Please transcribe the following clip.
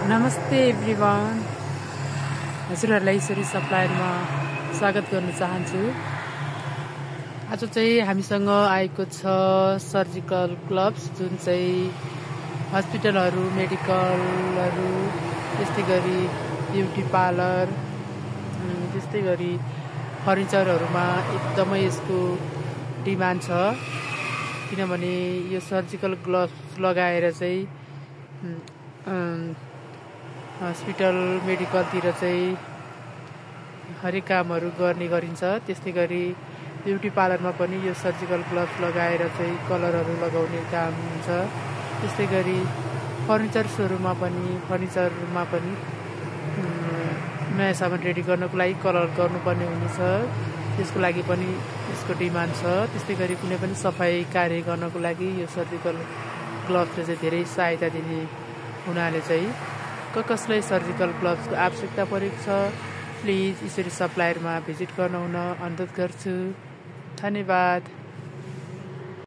नमस्ते एभ्रिवान, हजुरहरूलाई यसरी सप्लायरमा स्वागत गर्न चाहन्छु। आज चाहिँ हामीसँग आएको छ सर्जिकल ग्लोभ्स, जुन चाहिँ हस्पिटलहरू, मेडिकलहरू, त्यस्तै गरी ब्युटी पार्लर, त्यस्तै गरी फर्निचरहरूमा एकदमै यसको डिमान्ड छ। किनभने यो सर्जिकल ग्लोभ्स लगाएर चाहिँ हस्पिटल, मेडिकलतिर चाहिँ हरेक कामहरू गर्ने गरिन्छ। त्यस्तै गरी ब्युटी पार्लरमा पनि यो सर्जिकल ग्लोभ्स लगाएर चाहिँ कलरहरू लगाउने काम हुन्छ। त्यस्तै गरी फर्निचरमा पनि नयाँ सामान रेडी गर्नको लागि कलर गर्नुपर्ने हुनेछ, त्यसको लागि पनि यसको डिमान्ड छ। त्यस्तै गरी कुनै पनि सफाई कार्य गर्नको लागि यो सर्जिकल ग्लोभ्सले चाहिँ धेरै सहायता दिने हुनाले चाहिँ कसलाई सर्जिकल ग्लोभ्सको आवश्यकता परेको छ, प्लिज यसरी सप्लायरमा भिजिट गर्न हुन अनुरोध गर्छु। धन्यवाद।